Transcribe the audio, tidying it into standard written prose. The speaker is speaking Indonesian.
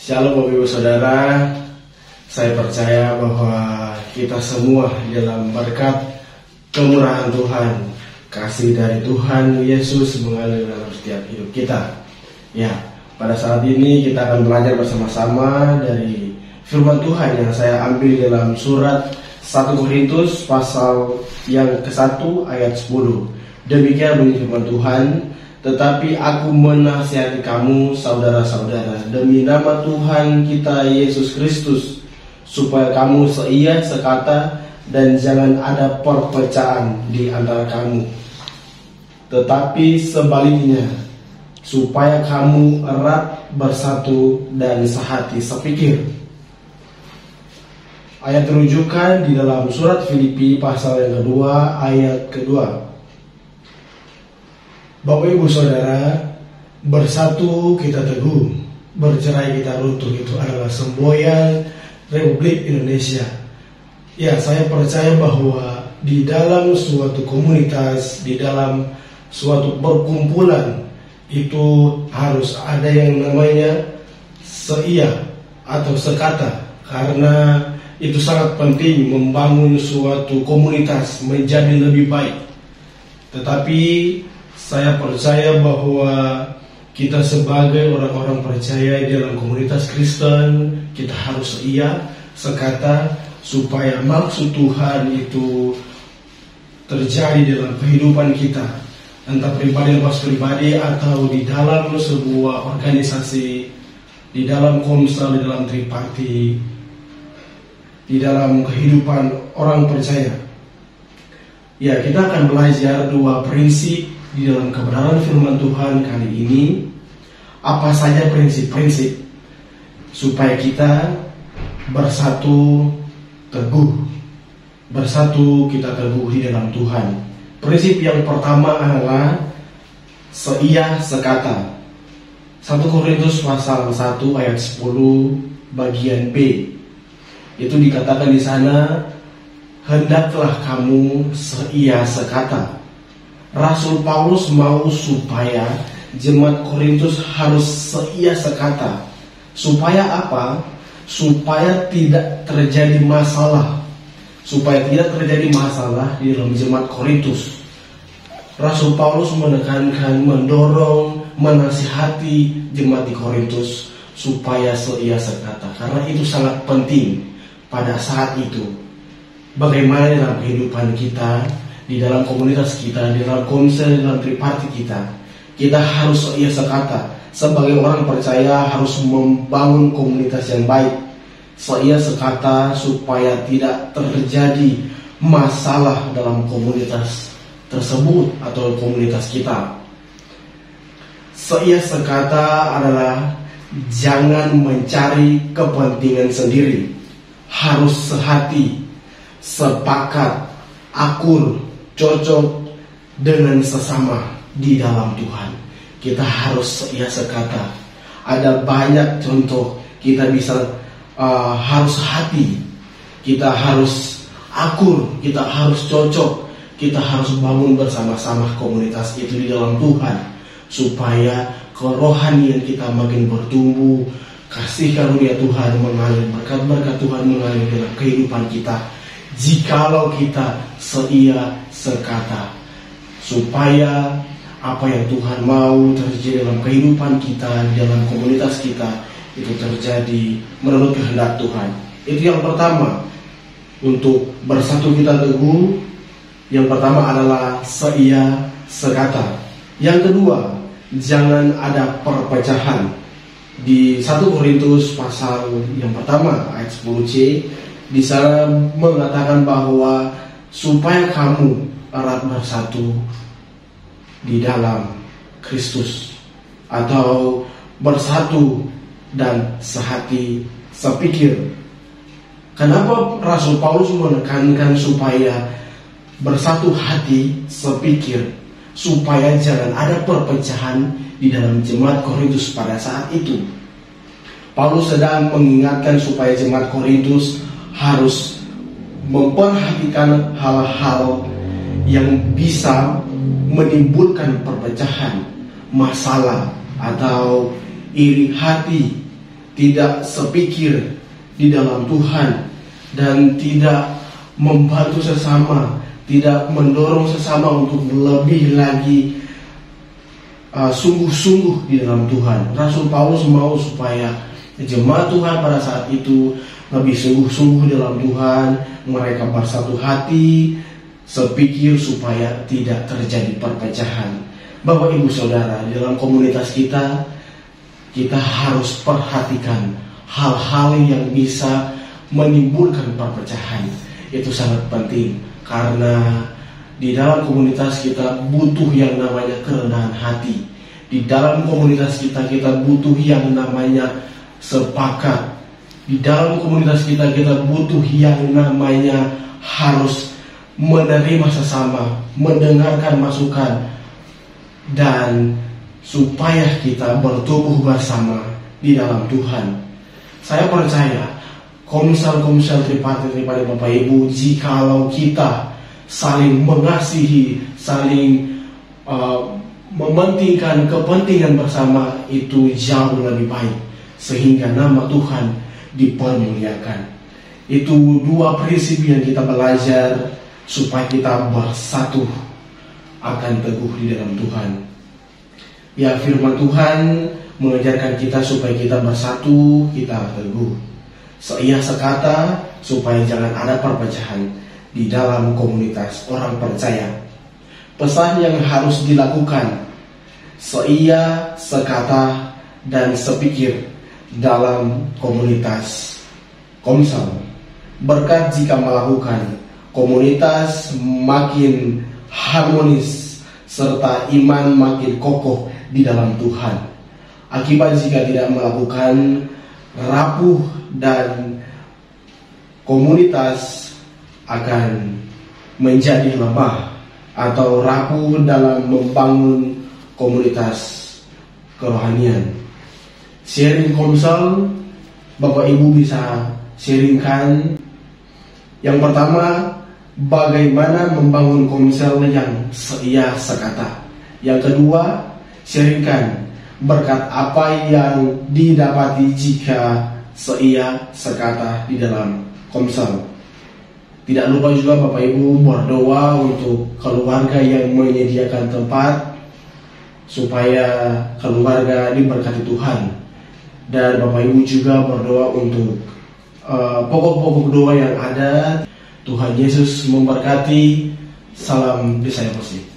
Shalom Bapak Ibu Saudara, saya percaya bahwa kita semua dalam berkat kemurahan Tuhan, kasih dari Tuhan Yesus mengalir dalam setiap hidup kita. Ya, pada saat ini kita akan belajar bersama-sama dari firman Tuhan yang saya ambil dalam surat 1 Korintus pasal yang ke-1 ayat 10. Demikian bunyi firman Tuhan. Tetapi aku menasihati kamu saudara-saudara demi nama Tuhan kita Yesus Kristus, supaya kamu seia sekata dan jangan ada perpecahan di antara kamu. Tetapi sebaliknya, supaya kamu erat bersatu dan sehati sepikir. Ayat rujukan di dalam surat Filipi pasal yang kedua ayat kedua. Bapak Ibu Saudara, bersatu kita teguh, bercerai kita runtuh. Itu adalah semboyan Republik Indonesia. Ya, saya percaya bahwa di dalam suatu komunitas, di dalam suatu perkumpulan, itu harus ada yang namanya seia atau sekata. Karena itu sangat penting membangun suatu komunitas menjadi lebih baik. Tetapi saya percaya bahwa kita sebagai orang-orang percaya dalam komunitas Kristen, kita harus seia sekata supaya maksud Tuhan itu terjadi dalam kehidupan kita, entah pribadi lepas pribadi atau di dalam sebuah organisasi, di dalam komsel, di dalam triparti, di dalam kehidupan orang percaya. Ya, kita akan belajar dua prinsip di dalam kebenaran firman Tuhan kali ini. Apa saja prinsip-prinsip supaya kita bersatu teguh, bersatu kita teguh di dalam Tuhan. Prinsip yang pertama adalah seia sekata. 1 Korintus pasal 1 ayat 10 bagian B. Itu dikatakan di sana, hendaklah kamu seia sekata. Rasul Paulus mau supaya jemaat Korintus harus seia sekata. Supaya apa? Supaya tidak terjadi masalah. Supaya tidak terjadi masalah di dalam jemaat Korintus. Rasul Paulus menekankan, mendorong, menasihati jemaat di Korintus supaya seia sekata. Karena itu sangat penting pada saat itu. Bagaimana dalam kehidupan kita, di dalam komunitas kita, di dalam komsel, di dalam triparti kita harus seia sekata. Sebagai orang percaya harus membangun komunitas yang baik, seia sekata supaya tidak terjadi masalah dalam komunitas tersebut atau komunitas kita. Seia sekata adalah jangan mencari kepentingan sendiri, harus sehati, sepakat, akur, cocok dengan sesama di dalam Tuhan. Kita harus seia sekata. Ada banyak contoh. Kita bisa harus hati, kita harus akur, kita harus cocok, kita harus bangun bersama-sama komunitas itu di dalam Tuhan, supaya kerohanian kita makin bertumbuh, kasih karunia Tuhan mengalir, berkat-berkat Tuhan mengalir dalam kehidupan kita. Jikalau kita seia sekata, supaya apa yang Tuhan mau terjadi dalam kehidupan kita, dalam komunitas kita, itu terjadi menurut kehendak Tuhan. Itu yang pertama. Untuk bersatu kita teguh, yang pertama adalah seia sekata. Yang kedua, jangan ada perpecahan. Di 1 Korintus pasal yang pertama ayat 10c, di sana mengatakan bahwa supaya kamu erat bersatu di dalam Kristus, atau bersatu dan sehati sepikir. Kenapa Rasul Paulus menekankan supaya bersatu hati sepikir? Supaya jangan ada perpecahan di dalam jemaat Korintus pada saat itu. Paulus sedang mengingatkan supaya jemaat Korintus harus memperhatikan hal-hal yang bisa menimbulkan perpecahan, masalah, atau iri hati tidak sepikir di dalam Tuhan, dan tidak membantu sesama, tidak mendorong sesama untuk lebih lagi sungguh-sungguh di dalam Tuhan. Rasul Paulus mau supaya jemaat Tuhan pada saat itu lebih sungguh-sungguh dalam Tuhan, mereka bersatu hati, sepikir supaya tidak terjadi perpecahan. Bapak Ibu Saudara, di dalam komunitas kita harus perhatikan hal-hal yang bisa menimbulkan perpecahan. Itu sangat penting, karena di dalam komunitas kita butuh yang namanya kerendahan hati. Di dalam komunitas kita butuh yang namanya sepakat. Di dalam komunitas kita butuh yang namanya harus menerima sesama, mendengarkan masukan, dan supaya kita bertumbuh bersama di dalam Tuhan. Saya percaya komsel tripartit Bapak Ibu, jikalau kita saling mengasihi, saling mementingkan kepentingan bersama, itu jauh lebih baik, sehingga nama Tuhan dipermuliakan. Itu dua prinsip yang kita belajar supaya kita bersatu akan teguh di dalam Tuhan. Ya, firman Tuhan mengajarkan kita supaya kita bersatu, kita teguh. Seia sekata supaya jangan ada perpecahan di dalam komunitas orang percaya. Pesan yang harus dilakukan: seia, sekata, dan sepikir dalam komunitas komsel. Berkat jika melakukan, komunitas makin harmonis serta iman makin kokoh di dalam Tuhan. Akibat jika tidak melakukan, rapuh dan komunitas akan menjadi lemah atau rapuh dalam membangun komunitas kerohanian. Sharing komsel, Bapak Ibu bisa sharingkan. Yang pertama, bagaimana membangun komsel yang seia sekata. Yang kedua, sharingkan berkat apa yang didapati jika seia sekata di dalam komsel. Tidak lupa juga Bapak Ibu berdoa untuk keluarga yang menyediakan tempat supaya keluarga diberkati Tuhan. Dan Bapak Ibu juga berdoa untuk pokok-pokok doa yang ada. Tuhan Yesus memberkati. Salam discipleship.